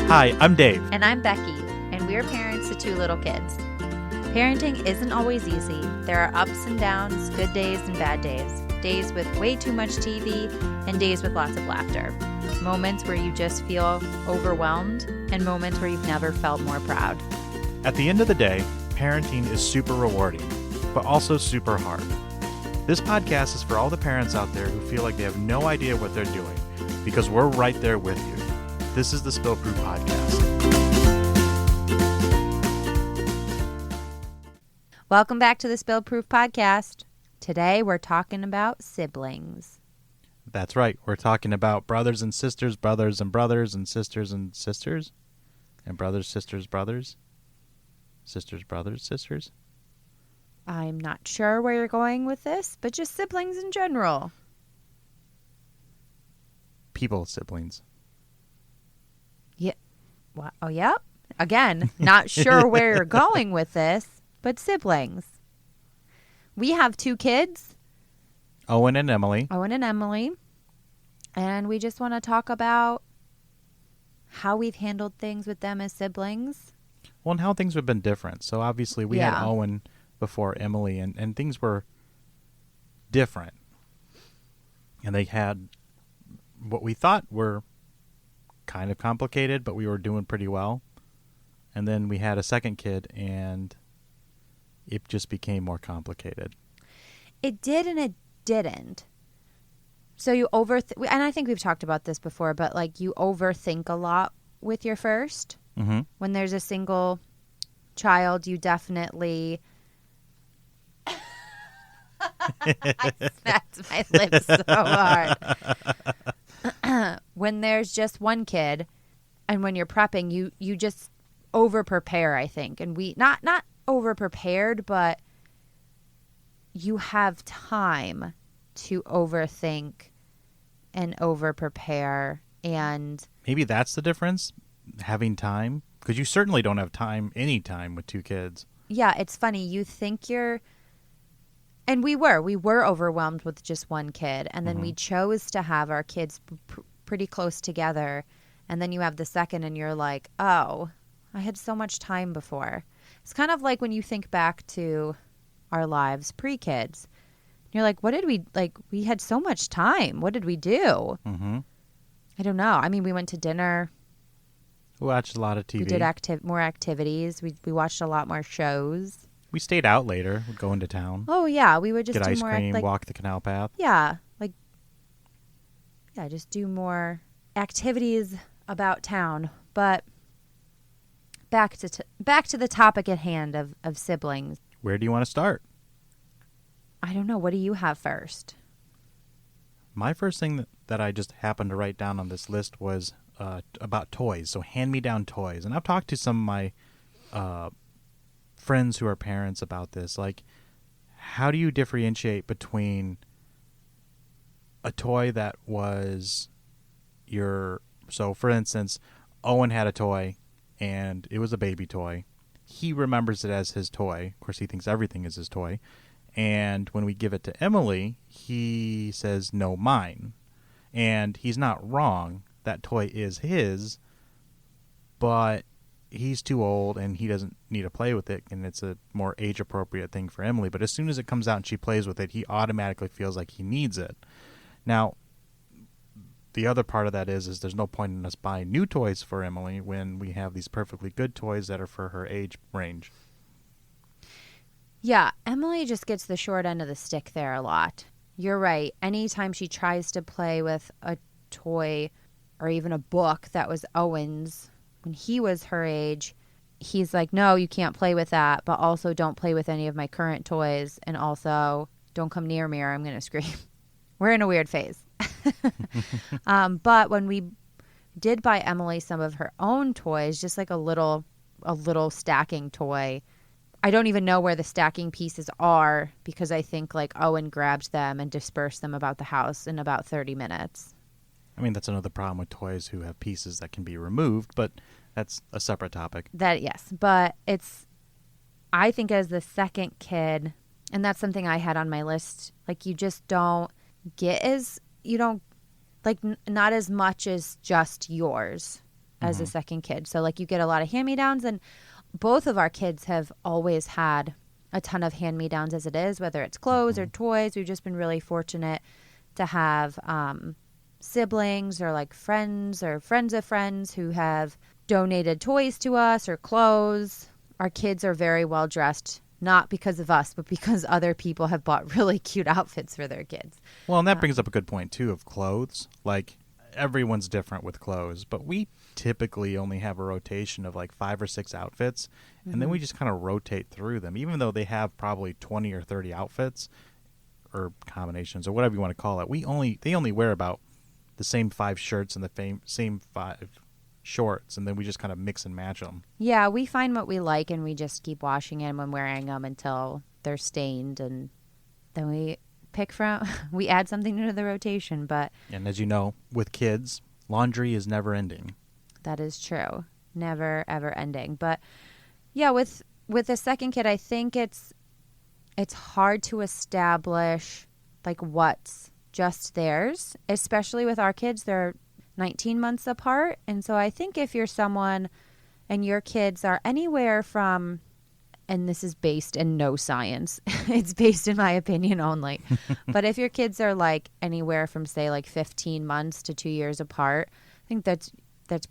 Hi, I'm Dave. And I'm Becky, and we're parents to two little kids. Parenting isn't always easy. There are ups and downs, good days and bad days, days with way too much TV, and days with lots of laughter. Moments where you just feel overwhelmed, and moments where you've never felt more proud. At the end of the day, parenting is super rewarding, but also super hard. This podcast is for all the parents out there who feel like they have no idea what they're doing, because we're right there with you. This is the Spillproof Podcast. Welcome back to the Spillproof Podcast. Today we're talking about siblings. That's right. We're talking about brothers and sisters, brothers and brothers, and sisters, and brothers, sisters, brothers, sisters, brothers, sisters. I'm not sure where you're going with this, but just siblings in general. People, siblings. Yeah. Well, oh, yep. Again, not sure where you're going with this, but siblings. We have two kids. Owen and Emily. And we just want to talk about how we've handled things with them as siblings. Well, and how things have been different. So obviously we had Owen before Emily, and things were different. And they had what we thought were kind of complicated, but we were doing pretty well. And then we had a second kid, and it just became more complicated. It did and it didn't. So you and I think we've talked about this before, but like you overthink a lot with your first. Mm-hmm. When there's a single child, you definitely... I smacked my lips so hard. When there's just one kid and when you're prepping, you just over-prepare, I think. And we, not over-prepared, but you have time to overthink and over-prepare. And maybe that's the difference, having time. Because you certainly don't have any time with two kids. Yeah, it's funny. You think you're... And we were overwhelmed with just one kid. And then we chose to have our kids pretty close together. And then you have the second and you're like, oh, I had so much time before. It's kind of like when you think back to our lives pre-kids. You're like, what did we, we had so much time. What did we do? Mm-hmm. I don't know. I mean, we went to dinner. We watched a lot of TV. We did more activities. We watched a lot more shows. We stayed out later. We'd go into town. Oh, yeah. We would just get do ice more cream, walk the canal path. Yeah. Just do more activities about town. But back to the topic at hand of siblings. Where do you want to start? I don't know. What do you have first? My first thing that I just happened to write down on this list was about toys. So hand-me-down toys. And I've talked to some of my friends who are parents about this. Like, how do you differentiate between a toy that was so for instance, Owen had a toy and it was a baby toy. He remembers it as his toy. Of course, he thinks everything is his toy. And when we give it to Emily, he says, no, mine. And he's not wrong. That toy is his, but he's too old and he doesn't need to play with it, and it's a more age-appropriate thing for Emily. But as soon as it comes out and she plays with it, he automatically feels like he needs it. Now, the other part of that is there's no point in us buying new toys for Emily when we have these perfectly good toys that are for her age range. Yeah, Emily just gets the short end of the stick there a lot. You're right. Anytime she tries to play with a toy or even a book that was Owen's when he was her age, he's like, no, you can't play with that, but also don't play with any of my current toys, and also don't come near me or I'm going to scream. We're in a weird phase. But when we did buy Emily some of her own toys, just like a little stacking toy, I don't even know where the stacking pieces are because I think like Owen grabbed them and dispersed them about the house in about 30 minutes. I mean, that's another problem with toys who have pieces that can be removed, but that's a separate topic. Yes, but I think as the second kid, and that's something I had on my list, like you just don't get not as much as just yours. as a second kid. So like you get a lot of hand-me-downs, and both of our kids have always had a ton of hand-me-downs as it is, whether it's clothes or toys. We've just been really fortunate to have siblings or like friends or friends of friends who have donated toys to us or clothes. Our kids are very well dressed, not because of us, but because other people have bought really cute outfits for their kids. Well, and that brings up a good point, too, of clothes. Like, everyone's different with clothes, but we typically only have a rotation of like 5 or 6 outfits, and then we just kind of rotate through them, even though they have probably 20 or 30 outfits or combinations or whatever you want to call it. They only wear about the same 5 shirts and the same 5 shorts, and then we just kind of mix and match them. Yeah, we find what we like, and we just keep washing them and wearing them until they're stained, and then we we add something to the rotation. And as you know, with kids, laundry is never ending. That is true. Never, ever ending. But yeah, with the second kid, I think it's hard to establish like what's just theirs, especially with our kids. They're 19 months apart. And so I think if you're someone and your kids are anywhere from, and this is based in no science, it's based in my opinion only, but if your kids are like anywhere from say like 15 months to 2 years apart, I think that's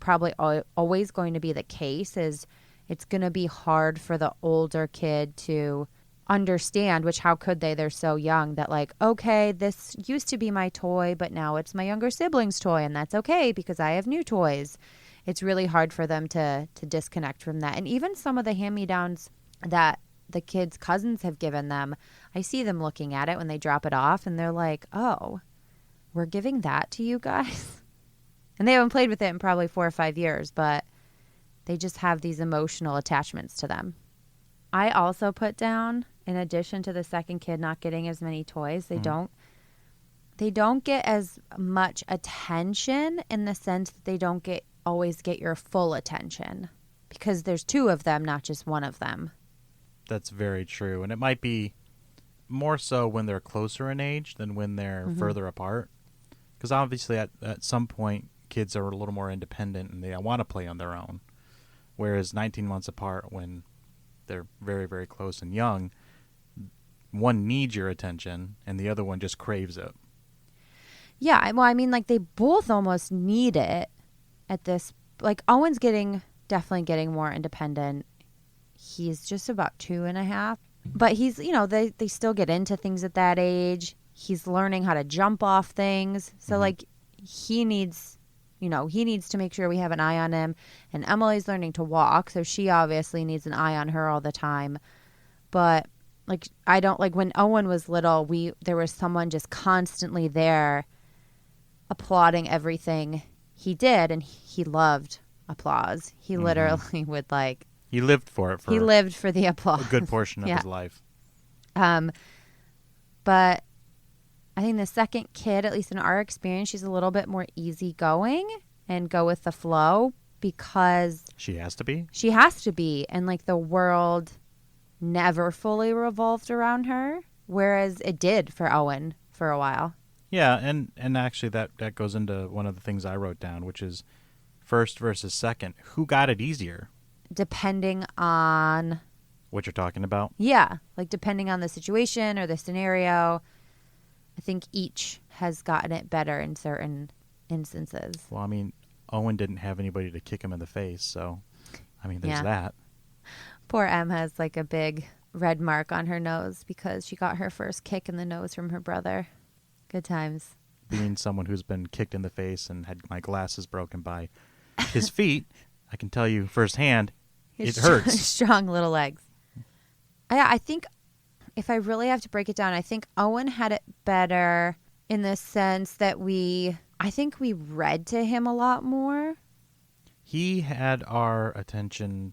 probably always going to be the case. Is it's going to be hard for the older kid to understand, which how could they? They're so young, that like, okay, this used to be my toy, but now it's my younger sibling's toy, and that's okay because I have new toys. It's really hard for them to disconnect from that. And even some of the hand-me-downs that the kids' cousins have given them, I see them looking at it when they drop it off, and they're like, oh, we're giving that to you guys? And they haven't played with it in probably 4 or 5 years, but they just have these emotional attachments to them. I also put down, in addition to the second kid not getting as many toys, they don't get as much attention, in the sense that they don't always get your full attention, because there's 2 of them, not just 1 of them. That's very true. And it might be more so when they're closer in age than when they're further apart. Because obviously at some point, kids are a little more independent and they want to play on their own. Whereas 19 months apart, when they're very, very close and young, one needs your attention and the other one just craves it. Yeah, well, I mean, like, they both almost need it at this. Like, Owen's definitely getting more independent. He's just about 2.5. But he's, they still get into things at that age. He's learning how to jump off things. So, like, he needs to make sure we have an eye on him. And Emily's learning to walk, so she obviously needs an eye on her all the time. But, like, I don't, like, when Owen was little, there was someone just constantly there applauding everything he did, and he loved applause. He literally would, like... He lived for it. He lived for the applause. A good portion of his life. But I think the second kid, at least in our experience, she's a little bit more easygoing and go with the flow, because... She has to be? She has to be. And, like, the world never fully revolved around her, whereas it did for Owen for a while. Yeah, and actually that goes into one of the things I wrote down, which is first versus second. Who got it easier? Depending on... What you're talking about? Yeah, like depending on the situation or the scenario. I think each has gotten it better in certain instances. Well, I mean, Owen didn't have anybody to kick him in the face, so, I mean, there's that. Poor Em has like a big red mark on her nose because she got her first kick in the nose from her brother. Good times. Being someone who's been kicked in the face and had my glasses broken by his feet, I can tell you firsthand, it hurts. Strong little legs. I think if I really have to break it down, I think Owen had it better in the sense that I think we read to him a lot more. He had our attention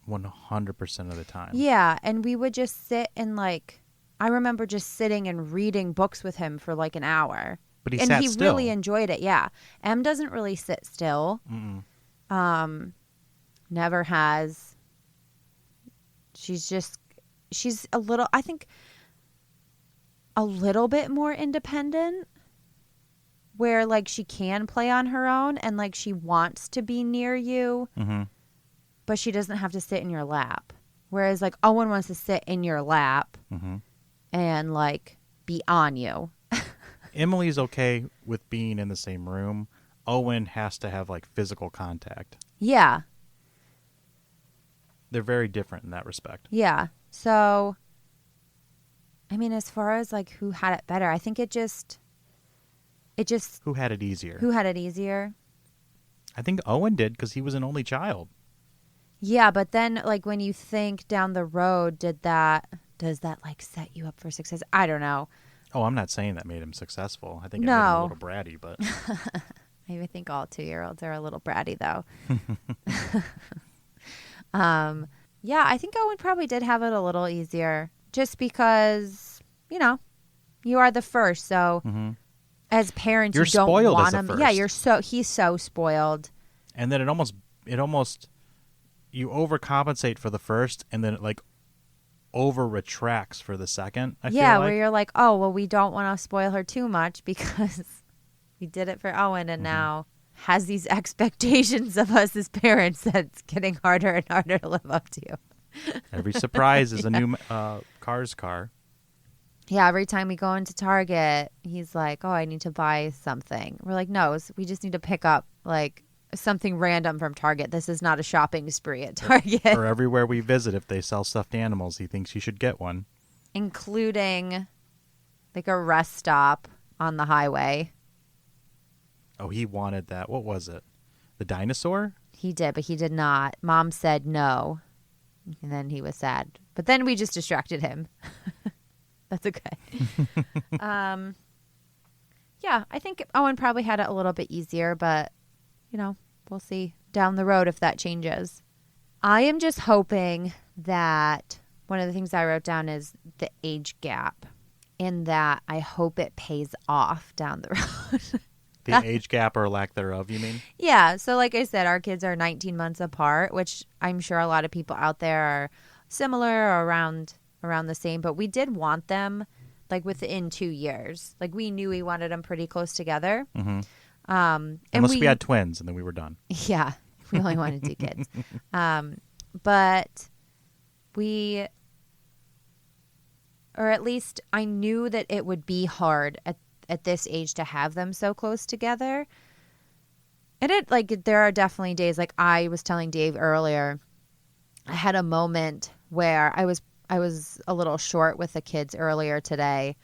100% of the time. Yeah, and we would just sit and like, I remember just sitting and reading books with him for like an hour. But he sat still. Really enjoyed it, yeah. Em doesn't really sit still. Never has. She's a little, I think, a little bit more independent. where like she can play on her own and like she wants to be near you, but she doesn't have to sit in your lap. Whereas like Owen wants to sit in your lap and like be on you. Emily's okay with being in the same room. Owen has to have like physical contact. Yeah. They're very different in that respect. Yeah. So, I mean, as far as like who had it better, I think it just. Who had it easier? Who had it easier? I think Owen did because he was an only child. Yeah, but then like when you think down the road, does that like set you up for success? I don't know. Oh, I'm not saying that made him successful. I think it made him a little bratty, but. I think all 2-year-olds are a little bratty though. Yeah, I think Owen probably did have it a little easier just because, you know, you are the first. So as parents, you're you don't spoiled want as a him. first. Yeah, he's so spoiled. And then it almost you overcompensate for the first and then it like over retracts for the second. I feel like. Where you're like, oh, well, we don't want to spoil her too much because we did it for Owen and now has these expectations of us as parents that's getting harder and harder to live up to. Every surprise is a new Cars car. Yeah, every time we go into Target, he's like, oh, I need to buy something. We're like, no, we just need to pick up like something random from Target. This is not a shopping spree at Target. Or everywhere we visit, if they sell stuffed animals, he thinks you should get one. Including like a rest stop on the highway. Oh, he wanted that. What was it? The dinosaur? He did, but he did not. Mom said no. And then he was sad. But then we just distracted him. That's okay. Yeah, I think Owen probably had it a little bit easier, but, you know, we'll see down the road if that changes. I am just hoping that one of the things I wrote down is the age gap, in that I hope it pays off down the road. The age gap or lack thereof, you mean? Yeah. So like I said, our kids are 19 months apart, which I'm sure a lot of people out there are similar or around the same. But we did want them like within 2 years. Like we knew we wanted them pretty close together. Unless we had twins and then we were done. Yeah. We only wanted 2 kids. But we, or at least I knew that it would be hard at this age to have them so close together. And it like there are definitely days, like I was telling Dave earlier, I had a moment where I was a little short with the kids earlier today,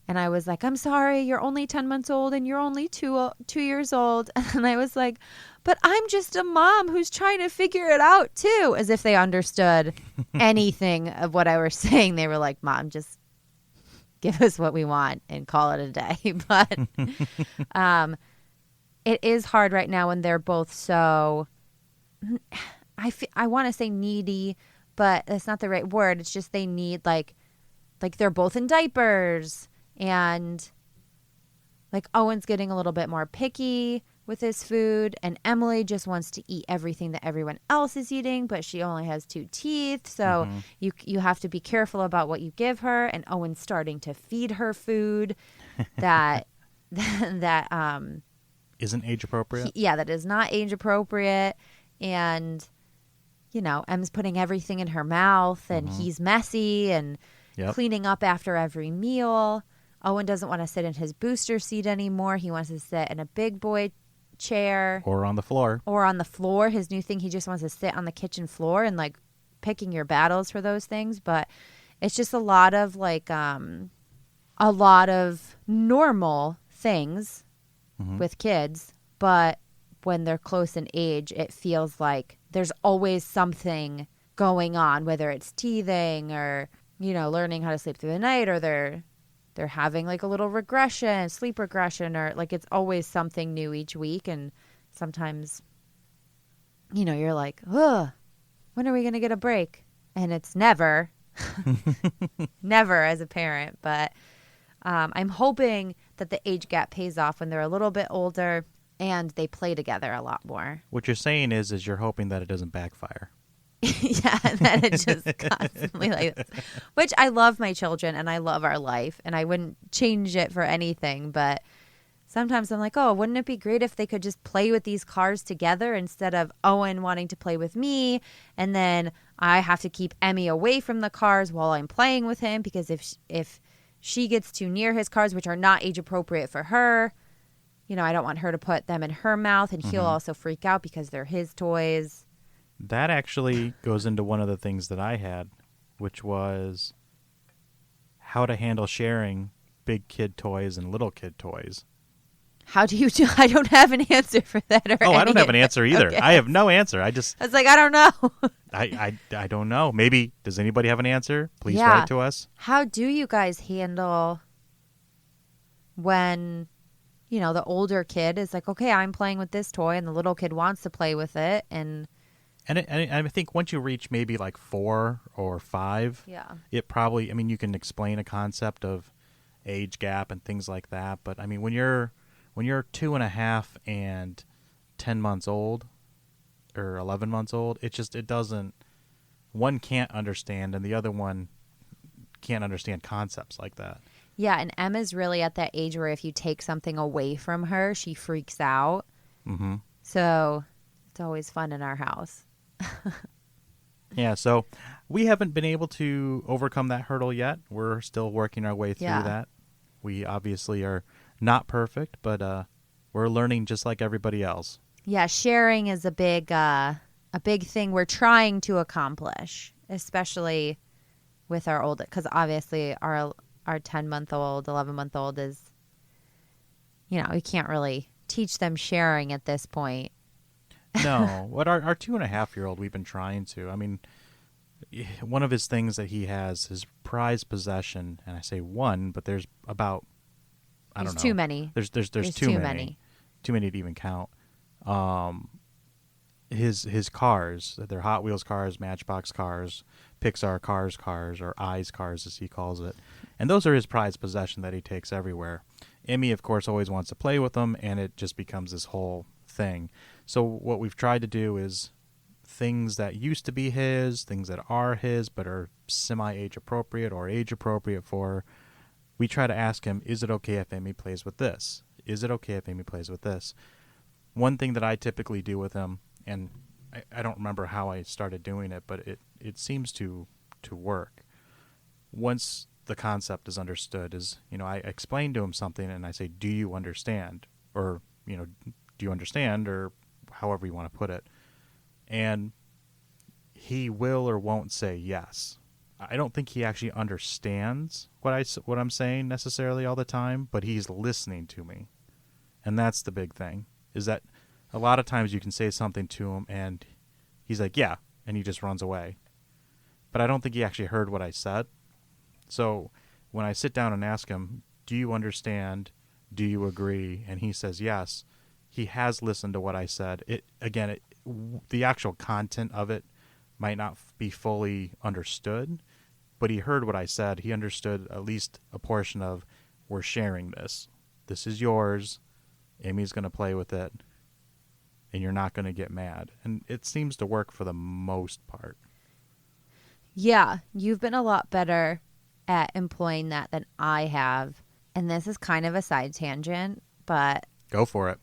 and I was like, I'm sorry, you're only 10 months old and you're only 2 years old. And I was like, but I'm just a mom who's trying to figure it out too, as if they understood anything of what I was saying. They were like, Mom, just give us what we want and call it a day. But it is hard right now when they're both so, I want to say needy, but that's not the right word. It's just they need like they're both in diapers, and like Owen's getting a little bit more picky with his food, and Emily just wants to eat everything that everyone else is eating, but she only has 2 teeth. So you have to be careful about what you give her. And Owen's starting to feed her food that isn't age appropriate. That is not age appropriate. And, you know, Em's putting everything in her mouth, and he's messy and cleaning up after every meal. Owen doesn't want to sit in his booster seat anymore. He wants to sit in a big boy chair. Or on the floor. His new thing, he just wants to sit on the kitchen floor, and like picking your battles for those things. But it's just a lot of like a lot of normal things with kids. But when they're close in age, it feels like there's always something going on, whether it's teething or, you know, learning how to sleep through the night, or they're having like a little regression, sleep regression, or like it's always something new each week. And sometimes, you know, you're like, ugh, when are we going to get a break? And it's never, never as a parent. But I'm hoping that the age gap pays off when they're a little bit older and they play together a lot more. What you're saying is you're hoping that it doesn't backfire. Yeah, that it's just constantly like this. Which I love my children and I love our life and I wouldn't change it for anything, but sometimes I'm like, oh, wouldn't it be great if they could just play with these cars together instead of Owen wanting to play with me, and then I have to keep Emmy away from the cars while I'm playing with him, because if she gets too near his cars, which are not age appropriate for her, I don't want her to put them in her mouth, and he'll also freak out because they're his toys. That actually goes into one of the things that I had, which was how to handle sharing big kid toys and little kid toys. How do you do? I don't have an answer for that. I don't have an answer either. Okay. I have no answer. I was like, I don't know. I don't know. Maybe, does anybody have an answer? Please write to us. How do you guys handle when, the older kid is like, okay, I'm playing with this toy, and the little kid wants to play with it, and I think once you reach maybe like 4 or 5, it probably, you can explain a concept of age gap and things like that. But when you're 2.5 and 10 months old or 11 months old, it doesn't, one can't understand and the other one can't understand concepts like that. Yeah, and Emma's really at that age where if you take something away from her, she freaks out. Mm-hmm. So it's always fun in our house. Yeah, so we haven't been able to overcome that hurdle yet. We're still working our way through that. We obviously are not perfect, but we're learning just like everybody else. Yeah, sharing is a big thing we're trying to accomplish, especially with our old, because obviously our 10-month-old, 11-month-old is, we can't really teach them sharing at this point. No, what our 2.5-year-old, we've been trying to. One of his things that he has is prized possession, and I say one, but there's about, I don't know. There's too many. There's too many. Too many to even count. His cars, they're Hot Wheels cars, Matchbox cars, Pixar cars, or Eyes cars as he calls it. And those are his prized possession that he takes everywhere. Emmy, of course, always wants to play with them, and it just becomes this whole thing. So what we've tried to do is things that used to be his, things that are his but are semi-age appropriate or age appropriate for, we try to ask him, is it okay if Emmy plays with this? Is it okay if Emmy plays with this? One thing that I typically do with him, and I don't remember how I started doing it, but it seems to work. Once the concept is understood, is, I explain to him something and I say, do you understand? Or, do you understand? Or however you want to put it. And he will or won't say yes. I don't think he actually understands what I'm saying necessarily all the time, but he's listening to me. And that's the big thing, is that a lot of times you can say something to him and he's like, yeah, and he just runs away. But I don't think he actually heard what I said. So when I sit down and ask him, do you understand? Do you agree? And he says yes. He has listened to what I said. The actual content of it might not be fully understood, but he heard what I said. He understood at least a portion of, we're sharing this. This is yours. Amy's going to play with it, and you're not going to get mad. And it seems to work for the most part. Yeah, you've been a lot better at employing that than I have. And this is kind of a side tangent, but... Go for it.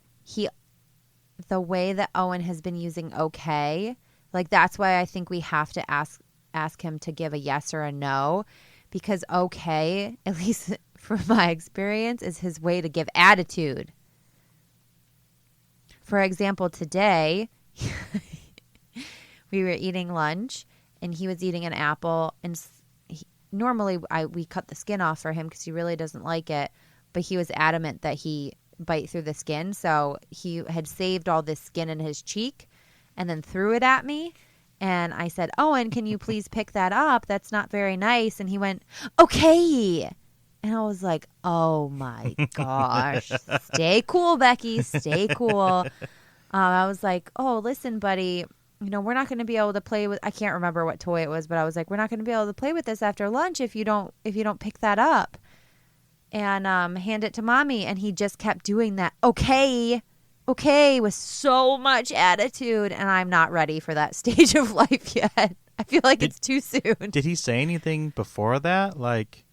The way that Owen has been using okay, like that's why I think we have to ask him to give a yes or a no, because okay, at least from my experience, is his way to give attitude. For example, today we were eating lunch and he was eating an apple, and normally we cut the skin off for him because he really doesn't like it, but he was adamant that he bite through the skin, so he had saved all this skin in his cheek and then threw it at me, and I said, Owen, can you please pick that up? That's not very nice. And he went, okay. And I was like, oh my gosh, stay cool, Becky, stay cool. I was like, oh, listen, buddy, we're not going to be able to play with, I can't remember what toy it was, but I was like, we're not going to be able to play with this after lunch if you don't pick that up and hand it to mommy. And he just kept doing that okay with so much attitude, and I'm not ready for that stage of life yet. I feel like it's too soon. Did he say anything before that? Like,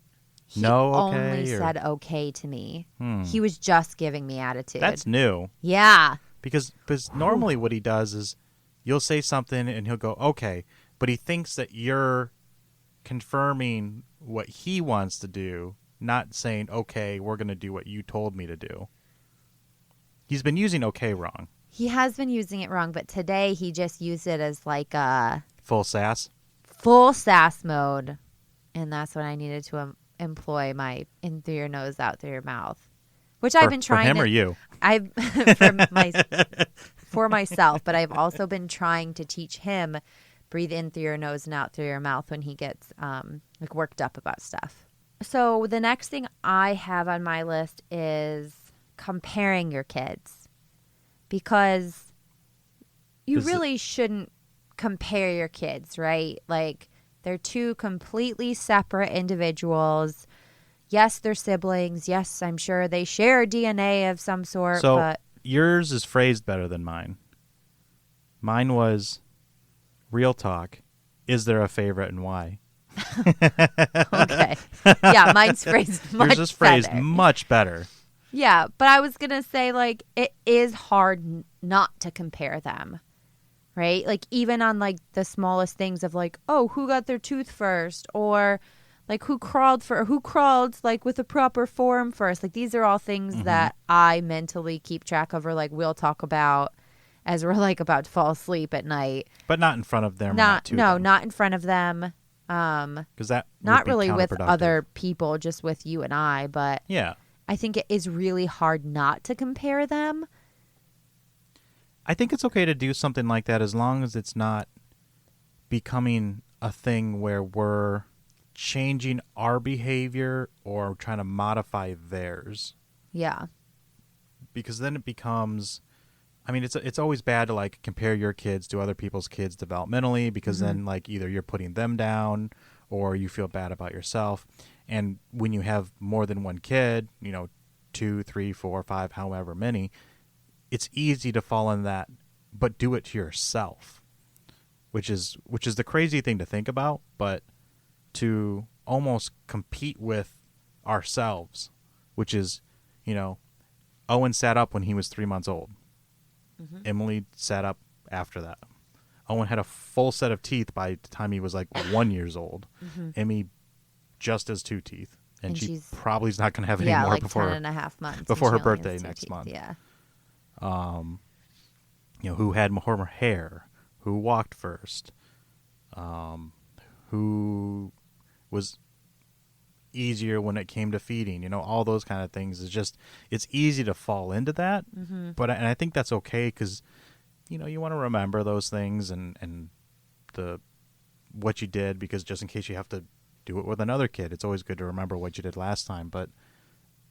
He no only okay? said okay to me. He was just giving me attitude. That's new. Yeah. Because normally what he does is you'll say something and he'll go, okay. But he thinks that you're confirming what he wants to do, not saying, okay, we're going to do what you told me to do. He's been using okay wrong. He has been using it wrong, but today he just used it as like a full sass mode. And that's when I needed to employ my in through your nose, out through your mouth. Which I've been trying for him or you? I've for myself, but I've also been trying to teach him breathe in through your nose and out through your mouth when he gets like worked up about stuff. So the next thing I have on my list is comparing your kids, because you really shouldn't compare your kids, right? Like, they're two completely separate individuals. Yes, they're siblings. Yes, I'm sure they share DNA of some sort. So but yours is phrased better than mine. Mine was, real talk, is there a favorite and why? Okay. Yeah, mine's phrased much Yours is phrased better. much better. Yeah, but I was going to say, like, it is hard not to compare them, right? Like, even on, like, the smallest things of, like, oh, who got their tooth first? Or, like, who crawled, like, with a proper form first? Like, these are all things that I mentally keep track of, or, like, we'll talk about as we're, like, about to fall asleep at night. But not in front of them. Not in front of them. Because that not would be really with counterproductive. other people, just with you and I. But yeah, I think it is really hard not to compare them. I think it's okay to do something like that as long as it's not becoming a thing where we're changing our behavior or trying to modify theirs. Yeah. Because then it becomes, I mean, it's always bad to like compare your kids to other people's kids developmentally, because then like either you're putting them down or you feel bad about yourself. And when you have more than one kid, 2, 3, 4, 5, however many, it's easy to fall in that, but do it to yourself, which is the crazy thing to think about, but to almost compete with ourselves, which is, Owen sat up when he was 3 months old. Emily sat up after that. Owen had a full set of teeth by the time he was like 1 year old. Emmy just has 2 teeth. And she probably is not going to have any more like before 10.5 months before her birthday next month. Yeah. Who had more hair, who walked first, who was easier when it came to feeding, all those kind of things. It's easy to fall into that. But I think that's okay, because, you want to remember those things and what you did, because just in case you have to do it with another kid, it's always good to remember what you did last time. But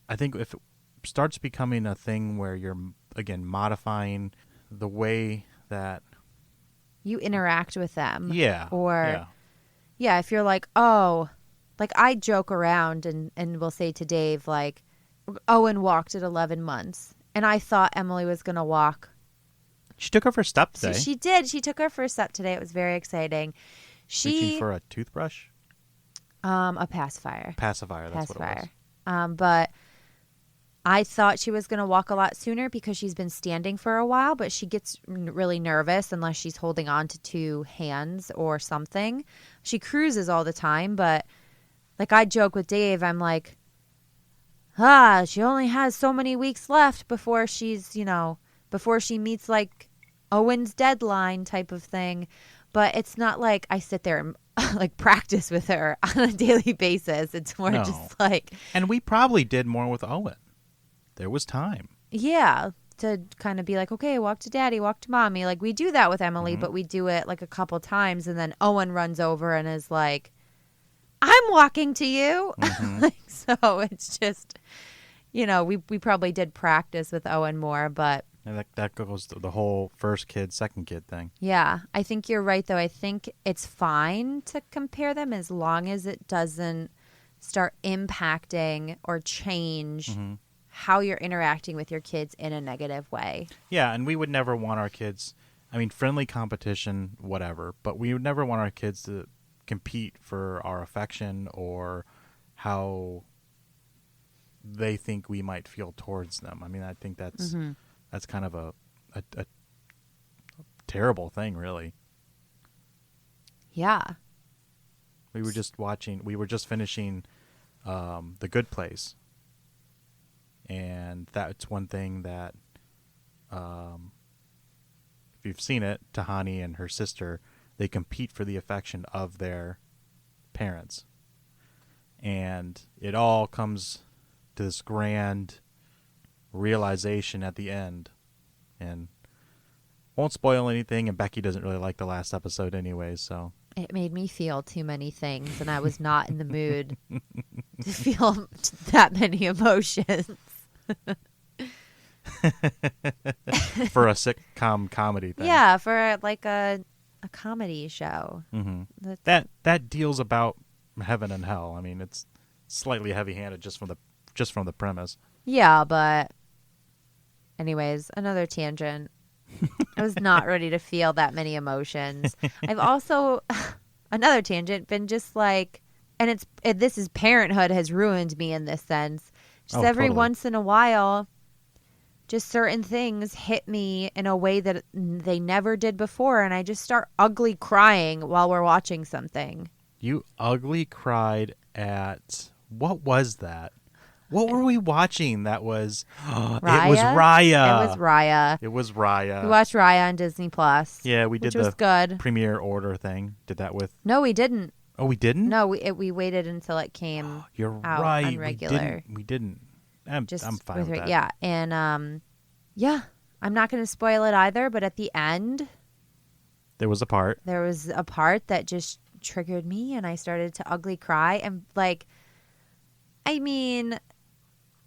I think if it starts becoming a thing where you're, again, modifying the way that you interact with them. Yeah. Or, if you're like, oh, like I joke around and will say to Dave, like, Owen walked at 11 months. And I thought Emily was going to walk. She took her first step today. She did. She took her first step today. It was very exciting. Reaching for a toothbrush? A pacifier. That's what it was. But I thought she was going to walk a lot sooner because she's been standing for a while, but she gets really nervous unless she's holding on to 2 hands or something. She cruises all the time, but like I joke with Dave, I'm like, she only has so many weeks left before before she meets like Owen's deadline type of thing. But it's not like I sit there and like practice with her on a daily basis. It's more just like. And we probably did more with Owen. There was time. Yeah. To kind of be like, okay, walk to daddy, walk to mommy. Like we do that with Emily, but we do it like a couple times. And then Owen runs over and is like, I'm walking to you. So it's just, we probably did practice with Owen more, but. And that goes to the whole first kid, second kid thing. Yeah. I think you're right, though. I think it's fine to compare them as long as it doesn't start impacting or change how you're interacting with your kids in a negative way. Yeah, and we would never want our kids, friendly competition, whatever, but we would never want our kids to compete for our affection or how they think we might feel towards them. I mean, I think that's kind of a terrible thing, really. Yeah. We were just finishing The Good Place. And that's one thing that, if you've seen it, Tahani and her sister, they compete for the affection of their parents. And it all comes to this grand realization at the end. And won't spoil anything, and Becky doesn't really like the last episode anyway, so. It made me feel too many things, and I was not in the mood to feel that many emotions. For a sitcom comedy thing. Yeah, for like a comedy show. Mm-hmm. That deals about heaven and hell. I mean, it's slightly heavy-handed just from the premise. Yeah, but anyways, another tangent. I was not ready to feel that many emotions. I've also, another tangent, been just like, and this is parenthood has ruined me in this sense. Just every totally. once in a while, just certain things hit me in a way that they never did before, and I just start ugly crying while we're watching something. You ugly cried at, what was that? What were we watching? That was, Raya? It was Raya. It was Raya. We watched Raya on Disney Plus. Yeah, we did which was good. Premiere order thing. Did that with. No, we didn't. Oh, we didn't? No, we waited until it came. You're out right. on regular. We didn't. I'm fine with that. Yeah, and yeah, I'm not going to spoil it either. But at the end, there was a part that just triggered me, and I started to ugly cry. And like, I mean,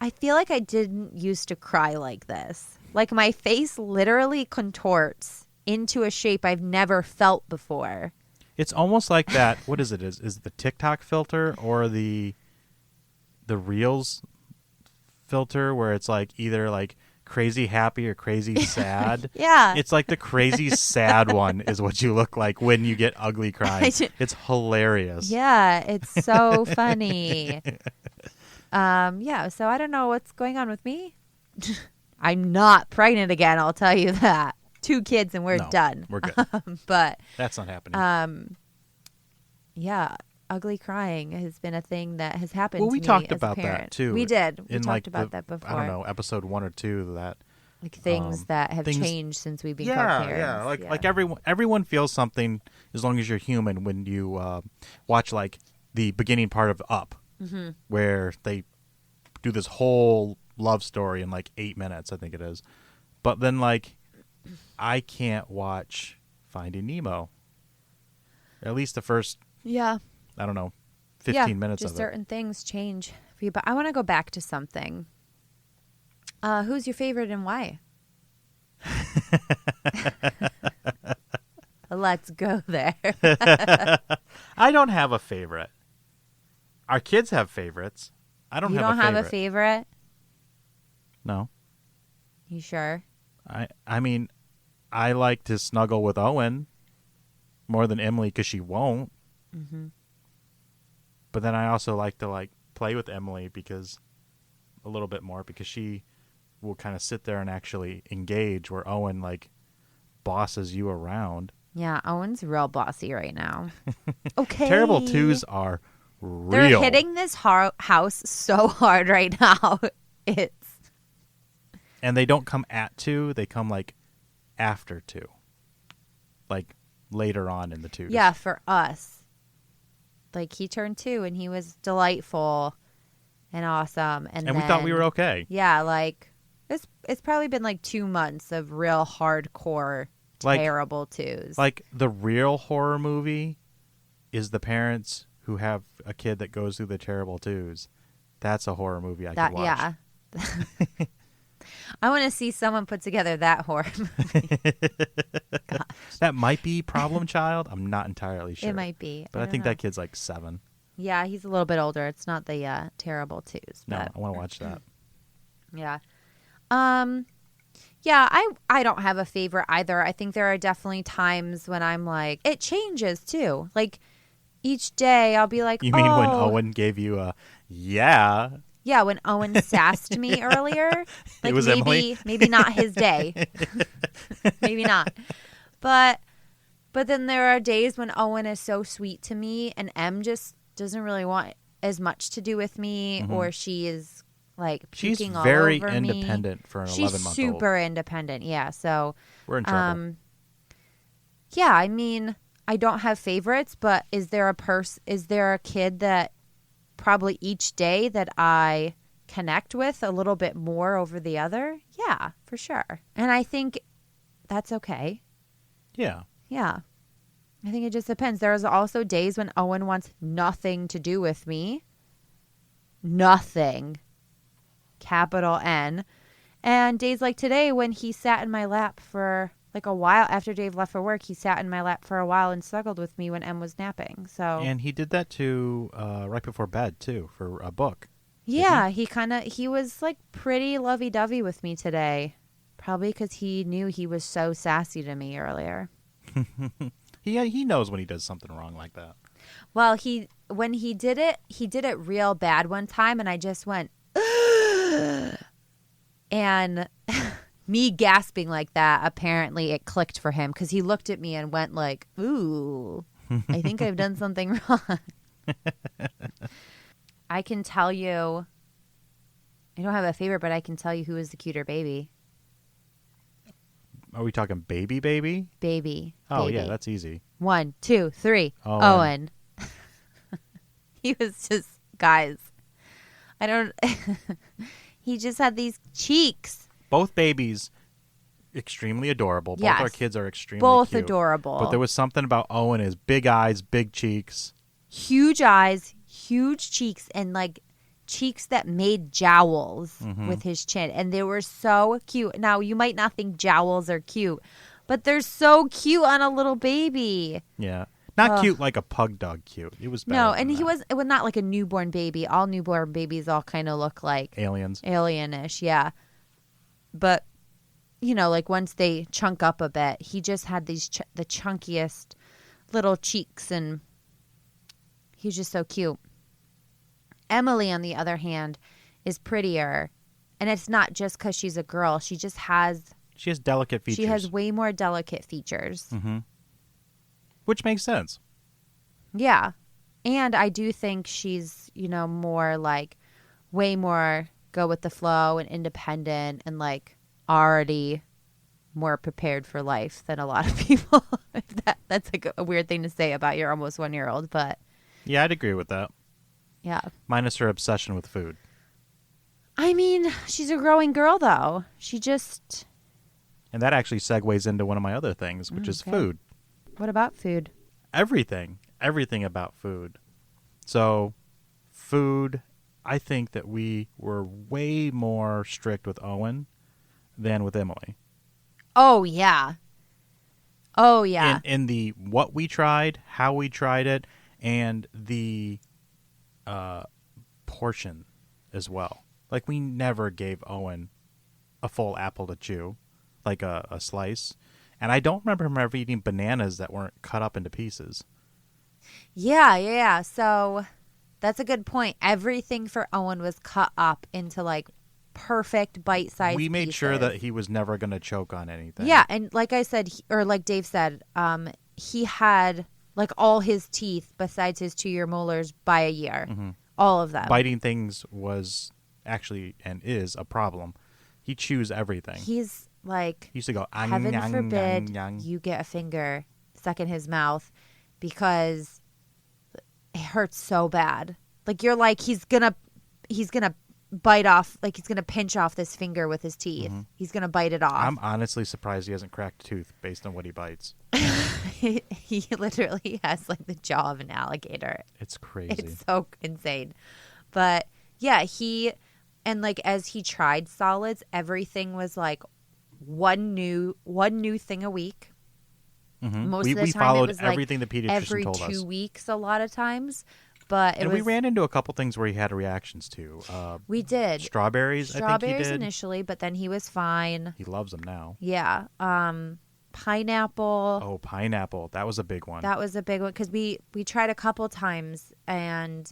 I feel like I didn't used to cry like this. Like my face literally contorts into a shape I've never felt before. It's almost like that. What is it? Is it the TikTok filter or the Reels filter, where it's like either like crazy happy or crazy sad? Yeah. It's like the crazy sad one is what you look like when you get ugly crying. It's hilarious. Yeah, it's so funny. Yeah, so I don't know what's going on with me. I'm not pregnant again, I'll tell you that. 2 kids and we're done. We're good. But that's not happening. Yeah, ugly crying has been a thing that has happened. Well, we to me talked as about a parent. that too. We did. We in talked about that before. I don't know, episode 1 or 2 that. Like things that have changed since we've become parents. Yeah, like everyone feels something as long as you're human when you watch like the beginning part of Up, where they do this whole love story in like 8 minutes, I think it is. But then like I can't watch Finding Nemo. At least the first, I don't know, 15 minutes of it. Just certain things change for you. But I want to go back to something. Who's your favorite and why? Let's go there. I don't have a favorite. Our kids have favorites. I don't have a favorite. You don't have a favorite? No. You sure? I mean, I like to snuggle with Owen more than Emily because she won't. Mm-hmm. But then I also like to play with Emily a little bit more because she will kind of sit there and actually engage, where Owen bosses you around. Yeah, Owen's real bossy right now. Okay. Terrible twos are real. They're hitting this house so hard right now. And they don't come at 2, they come after 2. Later on in the 2s. Yeah, for us. He turned 2 and he was delightful and awesome. And we thought we were okay. Yeah, it's probably been 2 months of real hardcore terrible 2s. The real horror movie is the parents who have a kid that goes through the terrible 2s. That's a horror movie I could watch. Yeah. I want to see someone put together that horror movie. That might be Problem Child. I'm not entirely sure. It might be. But I think that kid's 7. Yeah, he's a little bit older. It's not the terrible 2s. No, I want to watch that. Yeah. Yeah, I don't have a favorite either. I think there are definitely times when I'm it changes too. Each day I'll be You mean when Owen gave you a, yeah? Yeah, when Owen sassed me earlier, like It was Emily. maybe not his day. Maybe not. But then there are days when Owen is so sweet to me and Em just doesn't really want as much to do with me, or she is like puking all over me. She's very independent for an 11-month-old. She's super independent, yeah. So we're in trouble. Yeah, I mean, I don't have favorites, but is there a kid that probably each day that I connect with a little bit more over the other? Yeah, for sure. And I think that's okay. Yeah. Yeah. I think it just depends. There's also days when Owen wants nothing to do with me. Nothing. Capital N. And days like today when he sat in my lap for like a while after Dave left for work, he sat in my lap for a while and snuggled with me when Em was napping. So And he did that too right before bed too for a book. Yeah, he was like pretty lovey-dovey with me today. Probably because he knew he was so sassy to me earlier. He knows when he does something wrong like that. Well, when he did it real bad one time, and I just went, and me gasping like that, apparently it clicked for him because he looked at me and went like, ooh, I think I've done something wrong. I can tell you, I don't have a favorite, but I can tell you who is the cuter baby. Are we talking baby? Baby. Oh, baby. yeah, that's easy. 1, 2, 3. Owen. He was just, guys, he just had these cheeks. Both babies, extremely adorable. Both our kids are extremely both cute. Adorable. But there was something about Owen, his big eyes, big cheeks. Huge eyes, huge cheeks, and like cheeks that made jowls with his chin. And they were so cute. Now, you might not think jowls are cute, but they're so cute on a little baby. Yeah. Not cute like a pug dog cute. It was better No, than and that. it was not like a newborn baby. All newborn babies all kind of look like aliens. Alienish, yeah. But, you know, like once they chunk up a bit, he just had these the chunkiest little cheeks, and he's just so cute. Emily, on the other hand, is prettier, and it's not just because she's a girl. She has delicate features. She has way more delicate features. Mm-hmm. Which makes sense. Yeah. And I do think she's, more like way more go with the flow and independent and like already more prepared for life than a lot of people. That's like a weird thing to say about your almost 1-year-old, but yeah, I'd agree with that. Yeah. Minus her obsession with food. I mean, she's a growing girl though. And that actually segues into one of my other things, which is food. What about food? Everything about food. So, food, I think that we were way more strict with Owen than with Emily. Oh, yeah. Oh, yeah. In the what we tried, how we tried it, and the portion as well. Like, we never gave Owen a full apple to chew, like a slice. And I don't remember him ever eating bananas that weren't cut up into pieces. Yeah. So that's a good point. Everything for Owen was cut up into like perfect bite-sized We made pieces. sure that he was never going to choke on anything. Yeah, and like I said, or like Dave said, he had like all his teeth besides his 2-year molars by a year. Mm-hmm. All of them. Biting things was actually and is a problem. He chews everything. He's like, he used to go, heaven forbid you get a finger stuck in his mouth because it hurts so bad. Like you're like, he's gonna bite off, like he's gonna pinch off this finger with his teeth. Mm-hmm. He's gonna bite it off. I'm honestly surprised he hasn't cracked a tooth based on what he bites. He literally has like the jaw of an alligator. It's crazy. It's so insane. But yeah, and like as he tried solids, everything was like one new thing a week. Mm-hmm. Most of the we time followed it was everything like the pediatrician told us. Every 2 weeks a lot of times. But we ran into a couple things where he had reactions to. We did. Strawberries, I think he did. Initially, but then he was fine. He loves them now. Yeah. Pineapple. Oh, pineapple. That was a big one. That was a big one because we tried a couple times and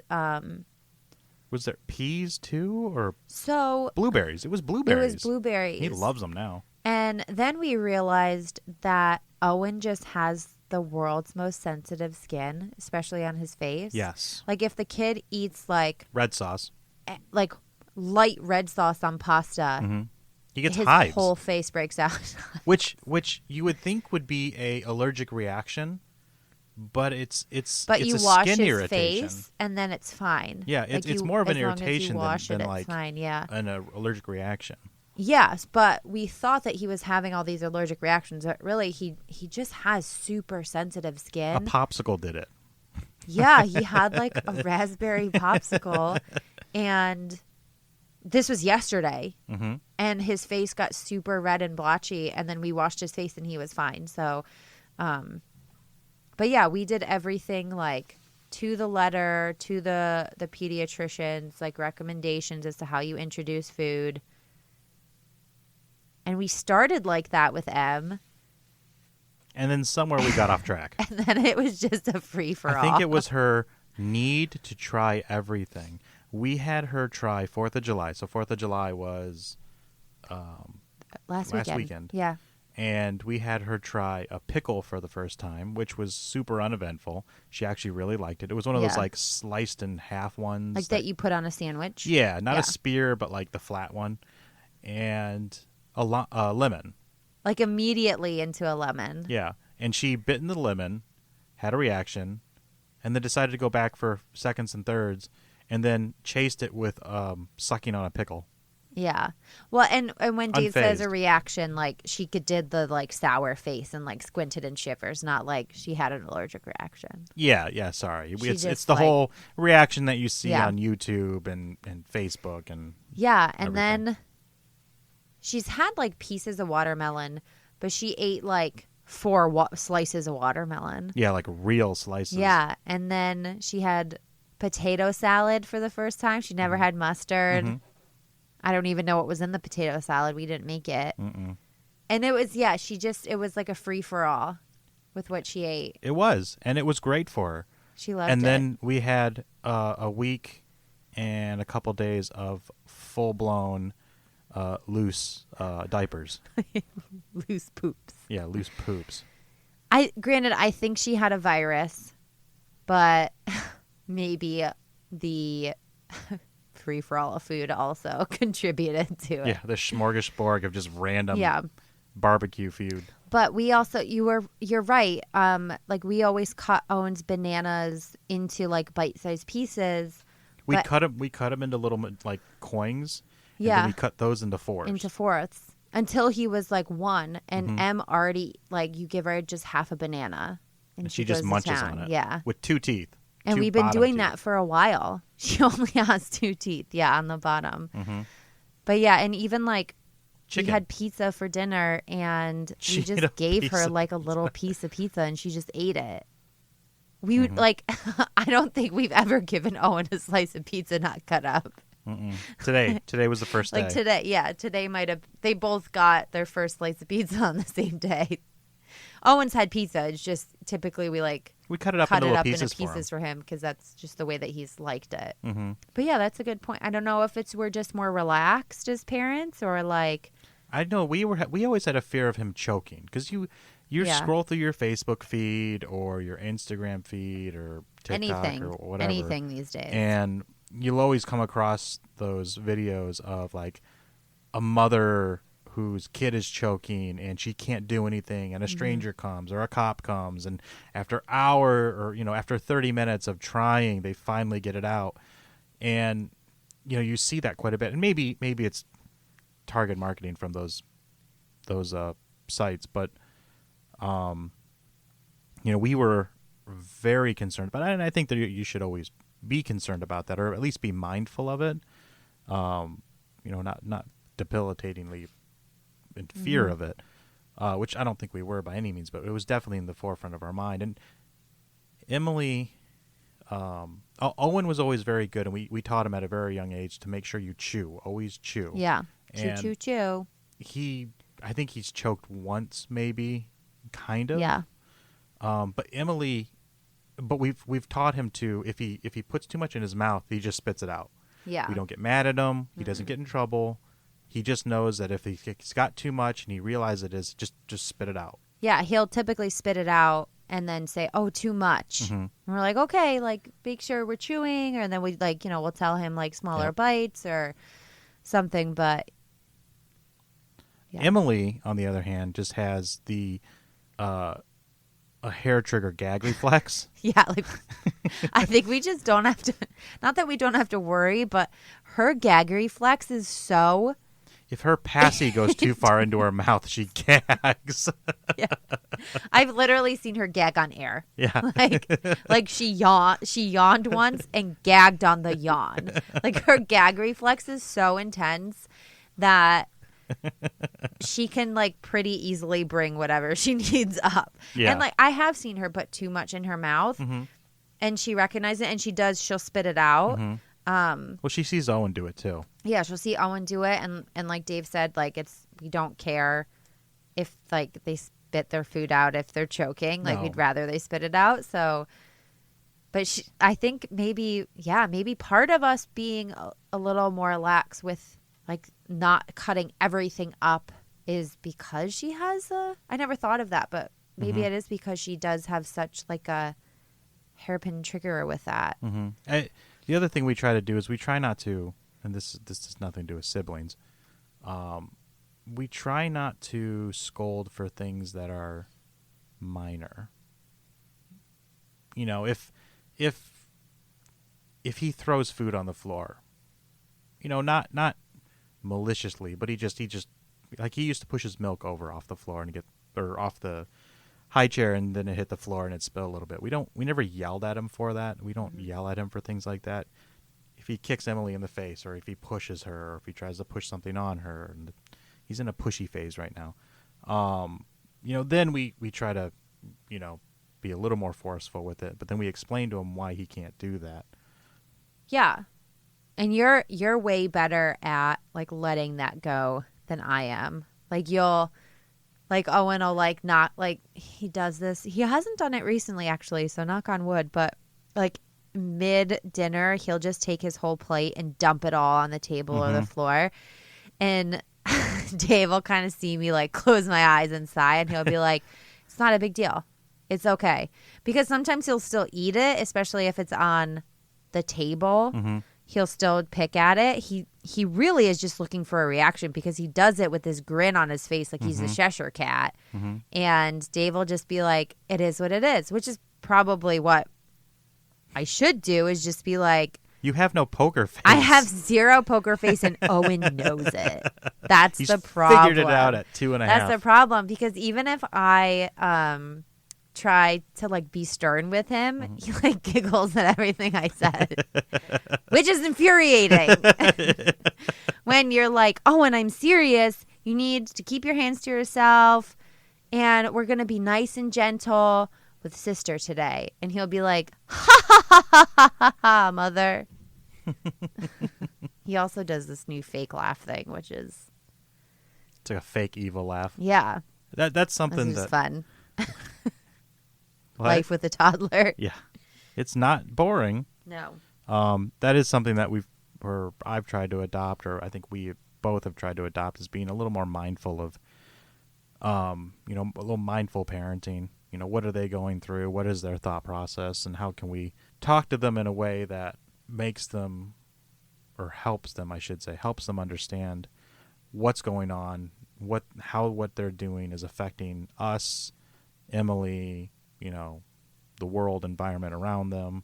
Was there peas too, or So blueberries? It was blueberries. it was blueberries. He loves them now. And then we realized that Owen just has the world's most sensitive skin, especially on his face. Yes. Like if the kid eats like Red sauce. like light red sauce on pasta, Mm-hmm. He gets his hives. whole face breaks out. which you would think would be a allergic reaction, but it's But it's you a wash skin his irritation. face and then it's fine. Yeah, Like it's more of an as long as you irritation wash than it, like it's fine. Yeah. an allergic reaction. Yes, but we thought that he was having all these allergic reactions, but really he just has super sensitive skin. A popsicle did it. Yeah, he had like a raspberry popsicle, and this was yesterday, Mm-hmm. and his face got super red and blotchy, and then we washed his face and he was fine. So, but yeah, we did everything like to the letter, to the pediatricians, like recommendations as to how you introduce food. And we started like that with M. And then somewhere we got off track. And then it was just a free-for-all. I think it was her need to try everything. We had her try 4th of July. So 4th of July was last weekend. Yeah. And we had her try a pickle for the first time, which was super uneventful. She actually really liked it. It was one of those like sliced in half ones. Like that you put on a sandwich? Yeah, not a spear, but like the flat one. And a lemon. Like immediately into a lemon. Yeah. And she bit in the lemon, had a reaction, and then decided to go back for seconds and thirds, and then chased it with sucking on a pickle. Yeah. Well, and when Dave says Unfazed. a reaction, like she did the like sour face and like squinted and shivers, not like she had an allergic reaction. Yeah, sorry. It's just, the like- whole reaction that you see Yeah. on YouTube and Facebook and Yeah, and everything. then she's had like pieces of watermelon, but she ate like 4 slices of watermelon. yeah, like real slices. Yeah, and then she had potato salad for the first time. She never had mustard. Mhm. I don't even know what was in the potato salad. We didn't make it. Mm-mm. And it was, it was like a free-for-all with what she ate. It was, and it was great for her. She loved And it. then we had a week and a couple days of full-blown loose diapers. Loose poops. Yeah, loose poops. Granted, I think she had a virus, but maybe the free-for-all of food also contributed to it. Yeah, the smorgasbord of just random Yeah. barbecue food. But we also, you're right. Like we always cut Owen's bananas into like bite-sized pieces. We But- cut them into little like coins. And Yeah. then we cut those into fours. Into fourths until he was like 1, and Mhm. M already like you give her just half a banana, and she just goes to munches town. on it. Yeah, With 2 teeth. and 2 we've been bottom doing teeth. that for a while. She only has 2 teeth. Yeah, on the bottom. Mhm. But yeah, and even like Chicken. we had pizza for dinner, and She we ate a just gave piece her of like a little piece of pizza, and she just ate it. We would Mhm. like. I don't think we've ever given Owen a slice of pizza not cut up. Mm-mm. Today was the first day. Like today might have. They both got their first slice of pizza on the same day. Owen's had pizza. It's just typically we like We cut it up cut into it little up into pieces pieces for him because that's just the way that he's liked it. for him. Mm-hmm. But yeah, that's a good point. I don't know if we're just more relaxed as parents or like I know we always had a fear of him choking because you Yeah. scroll through your Facebook feed or your Instagram feed or TikTok anything, or whatever, anything these days. and you'll always come across those videos of like a mother whose kid is choking and she can't do anything, and a stranger comes or a cop comes, and after after 30 minutes of trying, they finally get it out, and you see that quite a bit, and maybe it's target marketing from those sites, but we were very concerned about it, and I think that you should always be concerned about that, or at least be mindful of it. Not debilitatingly in fear of it, which I don't think we were by any means, but it was definitely in the forefront of our mind. And Emily, Owen was always very good, and we taught him at a very young age to make sure you chew, always chew. yeah, And choo choo choo. I think he's choked once, maybe, kind of. Yeah, But Emily, we've taught him to, if he puts too much in his mouth, he just spits it out. Yeah. We don't get mad at him. He doesn't get in trouble. He just knows that if he's got too much and he realizes it is, just spit it out. Yeah, he'll typically spit it out and then say, "Oh, too much." Mm-hmm. And we're like, "Okay, like make sure we're chewing," and then we like, we'll tell him like smaller bites or something, but yeah. Emily, on the other hand, just has a hair trigger gag reflex. Yeah, like I think we just don't have to, not that we don't have to worry, but her gag reflex is so. If her passy goes too far into her mouth, she gags. Yeah. I've literally seen her gag on air. Yeah. Like she yawned once and gagged on the yawn. Like her gag reflex is so intense that she can like pretty easily bring whatever she needs up. Yeah. And like I have seen her put too much in her mouth and she recognizes it and she'll spit it out. Mm-hmm. Well, she sees Owen do it too. Yeah, she'll see Owen do it, and like Dave said, like we don't care if like they spit their food out if they're choking. Like we'd rather they spit it out. So, but I think maybe part of us being a little more lax with like not cutting everything up is because she has I never thought of that, but maybe it is because she does have such like a hairpin trigger with that. Mm-hmm. The other thing we try to do is we try not to, and this has nothing to do with siblings, we try not to scold for things that are minor. If he throws food on the floor, not maliciously, but he just like he used to push his milk over off the floor or off the high chair, and then it hit the floor and it spilled a little bit. We never yelled at him for that. We don't yell at him for things like that. If he kicks Emily in the face, or if he pushes her, or if he tries to push something on her, and he's in a pushy phase right now, then we try to, be a little more forceful with it. But then we explain to him why he can't do that. Yeah. And you're way better at like letting that go than I am. Like Owen will like not like he does this. He hasn't done it recently actually, so knock on wood, but like mid dinner he'll just take his whole plate and dump it all on the table or the floor. And Dave will kind of see me like close my eyes and sigh, and he'll be like, "It's not a big deal. It's okay." Because sometimes he'll still eat it, especially if it's on the table. He'll still pick at it. He really is just looking for a reaction because he does it with this grin on his face like he's a Cheshire cat. And Dave will just be like, "It is what it is," which is probably what I should do, is just be like, "You have no poker face." I have zero poker face, and Owen knows it. That's the problem. Figured it out at 2.5. That's the problem, because even if I try to like be stern with him, he like giggles at everything I said, which is infuriating. When you're like, "Owen, I'm serious. You need to keep your hands to yourself, and we're gonna be nice and gentle with sister today," and he'll be like, "Ha ha ha ha ha ha ha, mother." He also does this new fake laugh thing, which is it's like a fake evil laugh. Yeah, that's something that's that fun. Life with a toddler. Yeah, it's not boring. No. That is something that I've tried to adopt, or I think we both have tried to adopt, is being a little more mindful of, a little mindful parenting. What are they going through? What is their thought process? And how can we talk to them in a way that makes them, or helps them, I should say, helps them understand what's going on, what they're doing is affecting us, Emily, the world environment around them.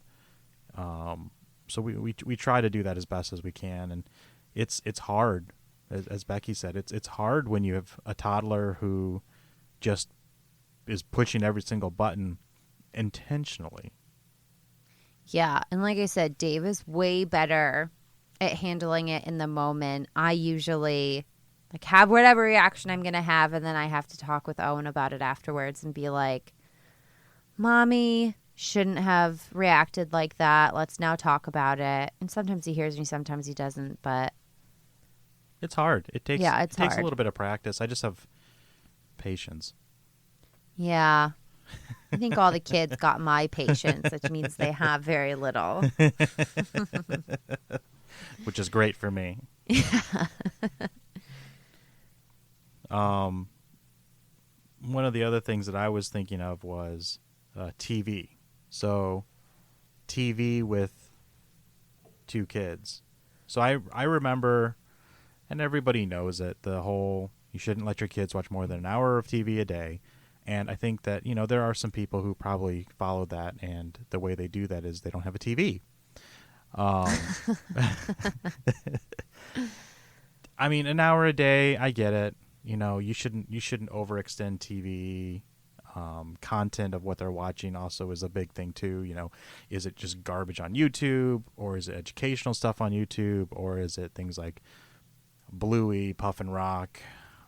So we try to do that as best as we can. And it's hard, as Becky said, it's hard when you have a toddler who just is pushing every single button intentionally. Yeah, and like I said, Dave is way better at handling it in the moment. I usually like have whatever reaction I'm going to have, and then I have to talk with Owen about it afterwards and be like, "Mommy shouldn't have reacted like that. Let's now talk about it." And sometimes he hears me, sometimes he doesn't, but it's hard. It takes hard. A little bit of practice. I just have patience. Yeah. I think all the kids got my patience, which means they have very little. which is great for me. One of the other things that I was thinking of was TV. So TV with 2 kids. So I remember, and everybody knows it, the whole you shouldn't let your kids watch more than an hour of TV a day. And I think that, there are some people who probably follow that, and the way they do that is they don't have a TV. I mean, an hour a day, I get it. You shouldn't overextend TV. Content of what they're watching also is a big thing too. Is it just garbage on YouTube, or is it educational stuff on YouTube, or is it things like Bluey, Puff and Rock,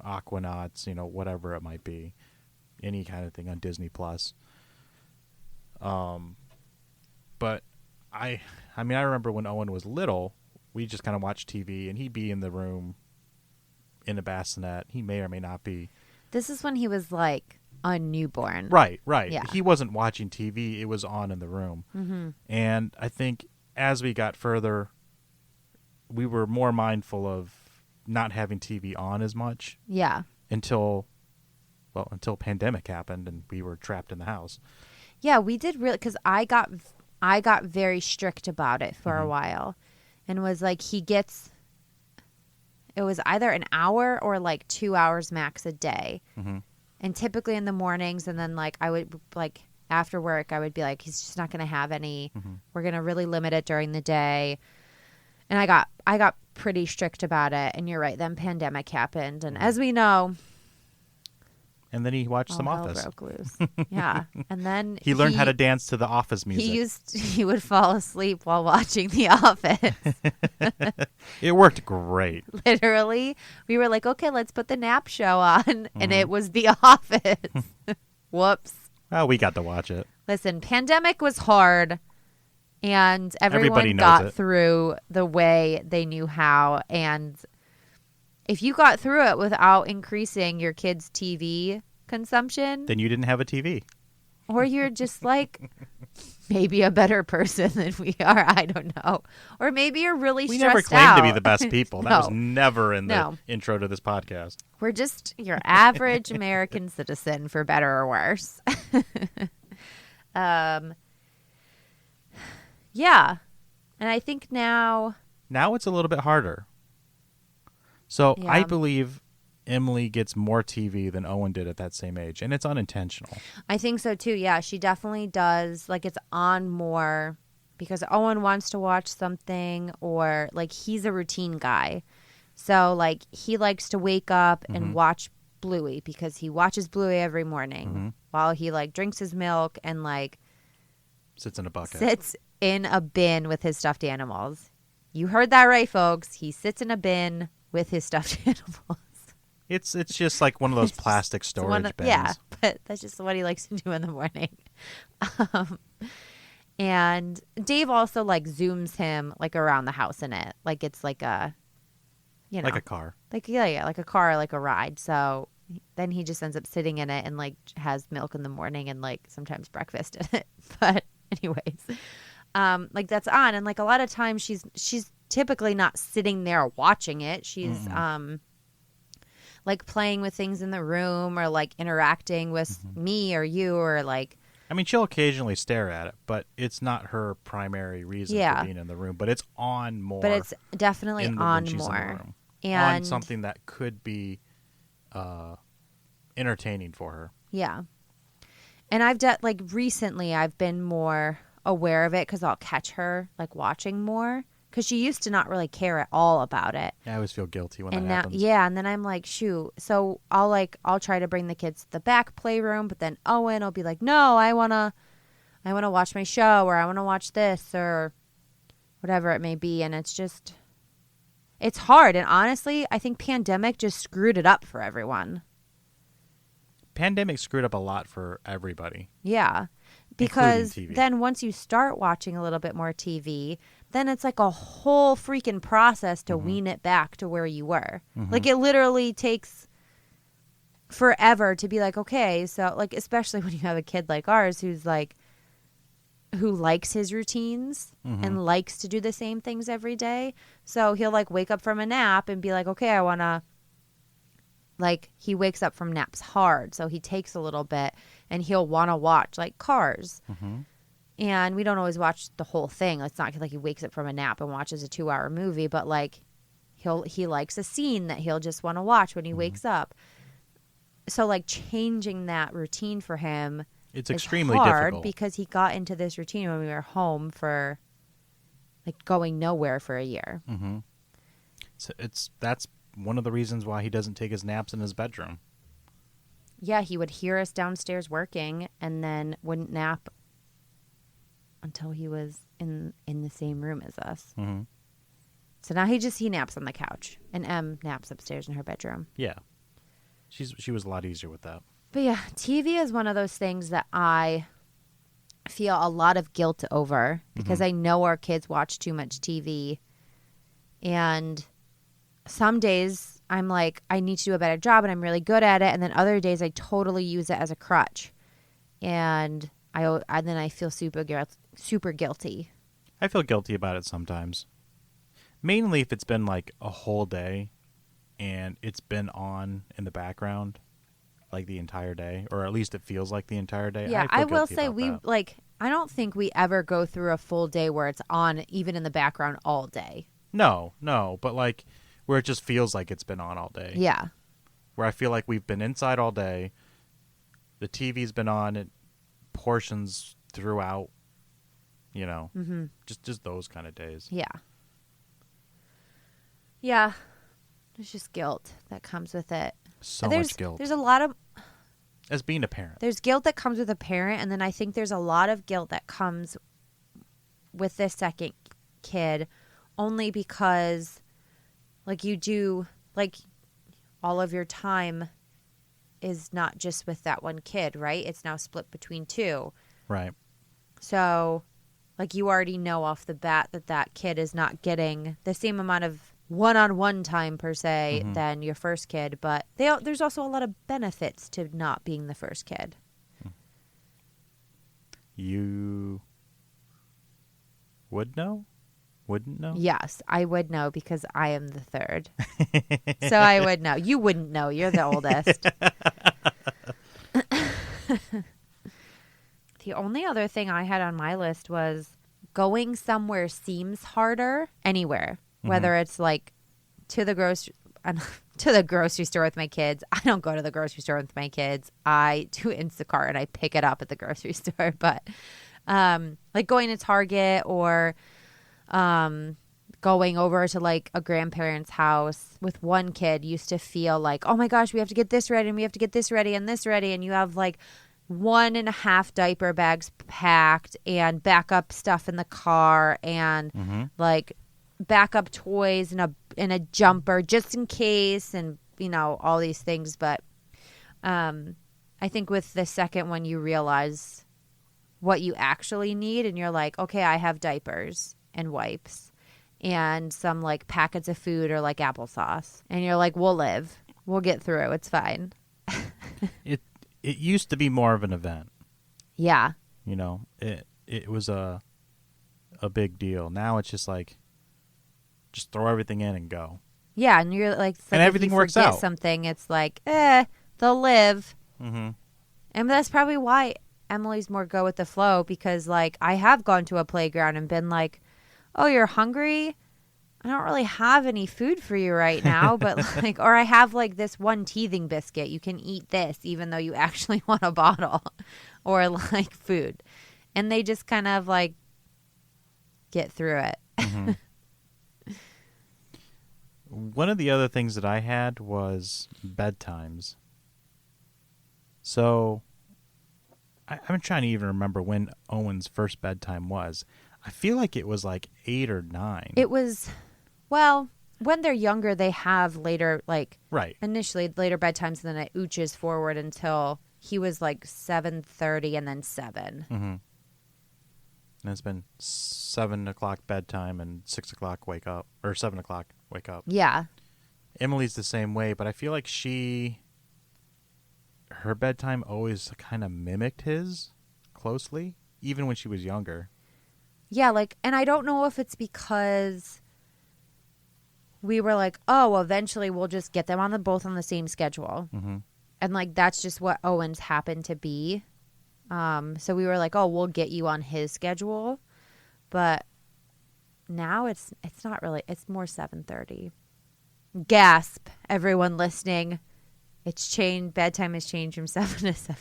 Aquanauts, whatever it might be, any kind of thing on Disney Plus. But I remember when Owen was little, we just kind of watched TV, and he'd be in the room in a bassinet. He may or may not be. This is when he was like a newborn. Right. Yeah. He wasn't watching TV. It was on in the room. Mm-hmm. And I think as we got further, we were more mindful of not having TV on as much. Yeah. Until pandemic happened and we were trapped in the house. Yeah, we did really, because I got very strict about it for a while, and was like, it was either an hour or like 2 hours max a day. Mm-hmm. And typically in the mornings, and then like I would like after work, I would be like, he's just not going to have any. Mm-hmm. We're going to really limit it during the day. And I got pretty strict about it. And you're right, then pandemic happened, and as we know. And then he watched some Office. Broke loose. Yeah, and then he learned how to dance to the Office music. He would fall asleep while watching The Office. It worked great. Literally, we were like, okay, let's put the nap show on, and it was The Office. Whoops. Well, we got to watch it. Listen, pandemic was hard, and everyone got through the way they knew how, and if you got through it without increasing your kids' TV consumption, then you didn't have a TV. Or you're just like maybe a better person than we are. I don't know. Or maybe you're really stressed out. We never claimed to be the best people. That was never in the intro to this podcast. We're just your average American citizen, for better or worse. Yeah. And I think now it's a little bit harder. So yeah. I believe Emily gets more TV than Owen did at that same age, and it's unintentional. I think so too. Yeah, she definitely does. Like, it's on more because Owen wants to watch something, or like he's a routine guy. So like he likes to wake up and watch Bluey because he watches Bluey every morning while he like drinks his milk and like sits in a bucket. Sits in a bin with his stuffed animals. You heard that right, folks. He sits in a bin with his stuffed animals. It's just like one of those plastic storage bins. Yeah, but that's just what he likes to do in the morning. And Dave also like zooms him like around the house in it. Like it's like a, like a car. Like like a car, like a ride. So then he just ends up sitting in it and like has milk in the morning and like sometimes breakfast in it. But anyways, like that's on, and like a lot of times she's typically not sitting there watching it. She's like playing with things in the room or like interacting with me or you, or like, I mean, she'll occasionally stare at it, but it's not her primary reason for being in the room. But it's on more. But it's definitely on more. And on something that could be entertaining for her. Yeah. And I've like recently I've been more aware of it because I'll catch her like watching more. Because she used to not really care at all about it. Yeah, I always feel guilty when that happens. Yeah, and then I'm like, shoot. So I'll try to bring the kids to the back playroom, but then Owen will be like, no, I wanna watch my show, or I wanna watch this, or whatever it may be. And it's hard. And honestly, I think pandemic just screwed it up for everyone. Pandemic screwed up a lot for everybody. Yeah. Because then once you start watching a little bit more TV, then it's like a whole freaking process to wean it back to where you were. Like, it literally takes forever to be like, okay, so like, especially when you have a kid like ours who's who likes his routines and likes to do the same things every day. So he'll like wake up from a nap and be like, okay, I want to, like, he wakes up from naps hard. So he takes a little bit and he'll want to watch like Cars. And we don't always watch the whole thing. It's not like he wakes up from a nap and watches a 2-hour movie, but like he likes a scene that he'll just want to watch when he wakes up. So like changing that routine for him, it's extremely hard difficult because he got into this routine when we were home for like going nowhere for a year. So that's one of the reasons why he doesn't take his naps in his bedroom. Yeah, he would hear us downstairs working and then wouldn't nap until he was in the same room as us. So now he naps on the couch, and Em naps upstairs in her bedroom. Yeah, she was a lot easier with that. But yeah, TV is one of those things that I feel a lot of guilt over because I know our kids watch too much TV. And some days I'm like, I need to do a better job and I'm really good at it. And then other days I totally use it as a crutch. And then I feel super guilty. I feel guilty about it sometimes. Mainly if it's been like a whole day and it's been on in the background like the entire day, or at least it feels like the entire day. Yeah, I will say I don't think we ever go through a full day where it's on even in the background all day. No, but like where it just feels like it's been on all day. Yeah. Where I feel like we've been inside all day. The TV's been on at portions throughout, just those kind of days. Yeah. Yeah. There's just guilt that comes with it. So much guilt. There's a lot of... As being a parent. There's guilt that comes with a parent, and then I think there's a lot of guilt that comes with this second kid only because, like, you do... Like, all of your time is not just with that one kid, right? It's now split between two. Right. So, like, you already know off the bat that kid is not getting the same amount of one-on-one time per se than your first kid, but there's also a lot of benefits to not being the first kid. You would know? Wouldn't know? Yes, I would know because I am the third. So I would know. You wouldn't know. You're the oldest. The only other thing I had on my list was going somewhere seems harder anywhere. Whether it's like to the grocery store with my kids. I don't go to the grocery store with my kids. I do Instacart and I pick it up at the grocery store. But like going to Target or going over to like a grandparent's house with one kid used to feel like, oh my gosh, we have to get this ready and we have to get this ready and this ready. And you have like 1.5 diaper bags packed and backup stuff in the car and like backup toys and a jumper just in case, and all these things. But I think with the second one you realize what you actually need, and you're like, okay, I have diapers and wipes and some like packets of food or like applesauce, and you're like, we'll get through, it's fine. It used to be more of an event. Yeah. It was a big deal. Now it's just like, just throw everything in and go. Yeah, and you're like, and everything works out. Something, it's like, they'll live. And that's probably why Emily's more go with the flow, because like I have gone to a playground and been like, oh, you're hungry? I don't really have any food for you right now, but like, or I have like this one teething biscuit. You can eat this even though you actually want a bottle or like food. And they just kind of like get through it. One of the other things that I had was bedtimes. So I'm trying to even remember when Owen's first bedtime was. I feel like it was like 8 or 9. It was, well, when they're younger, they have later, like, right. Initially later bedtimes, and then it ooches forward until he was like 7:30 and then 7. And it's been 7 o'clock bedtime and 6 o'clock wake up, or 7 o'clock wake up. Yeah. Emily's the same way, but I feel like her bedtime always kind of mimicked his closely. even when she was younger. Yeah, like, and I don't know if it's because we were like, oh, eventually we'll just get them both on the same schedule. Mm-hmm. And like, that's just what Owen's happened to be. So we were like, oh, we'll get you on his schedule. But now it's not really, it's more 7:30. Gasp, everyone listening. It's changed. Bedtime has changed from 7 to 7:30.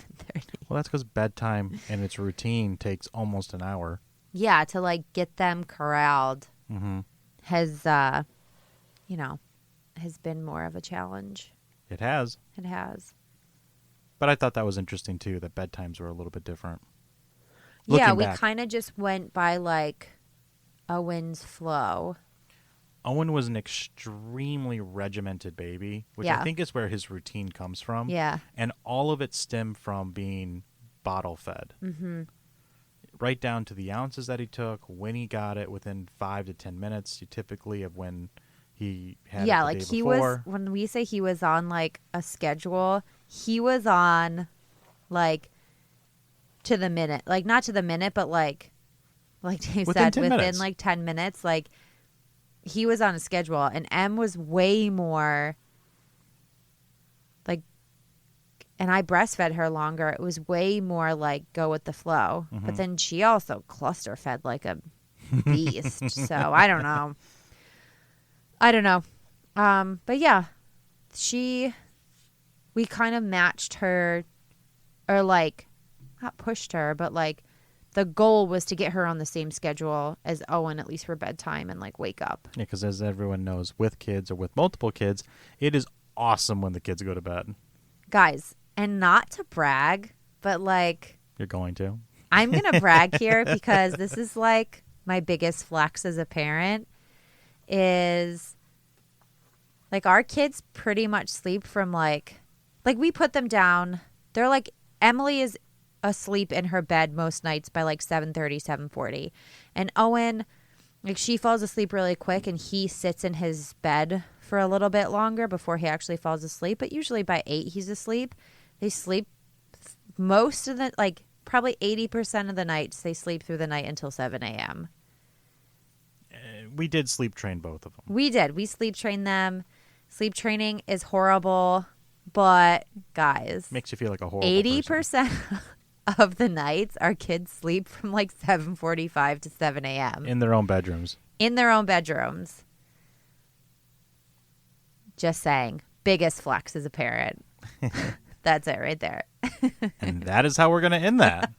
Well, that's because bedtime and its routine takes almost an hour. Yeah, to like get them corralled has, has been more of a challenge. It has. It has. But I thought that was interesting, too, that bedtimes were a little bit different. Yeah, Looking we back, kind of just went by like Owen's flow. Owen was an extremely regimented baby, which I think is where his routine comes from. Yeah. And all of it stemmed from being bottle fed. Mm-hmm. Right down to the ounces that he took, when he got it, within 5 to 10 minutes, typically of when he had it the like day he before. was, when we say he was on like a schedule, he was on like to the minute. Like not to the minute, but like Dave said, within like 10 minutes, like he was on a schedule. And M was way more like, and I breastfed her longer. It was way more like go with the flow. Mm-hmm. But then she also cluster fed like a beast. So I don't know. But yeah, we kind of matched her, or like not pushed her, but like the goal was to get her on the same schedule as Owen, at least for bedtime and like wake up. Yeah, because as everyone knows, with kids or with multiple kids, it is awesome when the kids go to bed. Guys, and not to brag, but like... You're going to? I'm going to brag here because this is like my biggest flex as a parent is like our kids pretty much sleep from like we put them down. They're like, Emily is asleep in her bed most nights by like 7:30, 7:40. And Owen, like she falls asleep really quick and he sits in his bed for a little bit longer before he actually falls asleep. But usually by 8, he's asleep. They sleep most of the, like probably 80% of the nights, they sleep through the night until 7 a.m. We did sleep train both of them. We did. We sleep trained them. Sleep training is horrible, but guys, makes you feel like a horrible 80% of the nights our kids sleep from like 7:45 to 7 a.m. in their own bedrooms. Just saying. Biggest flex as a parent. That's it right there. And that is how we're going to end that.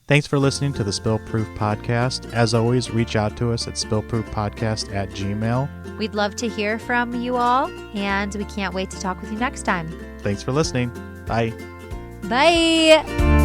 Thanks for listening to the Spillproof Podcast. As always, reach out to us at spillproofpodcast@gmail.com. We'd love to hear from you all, and we can't wait to talk with you next time. Thanks for listening. Bye. Bye.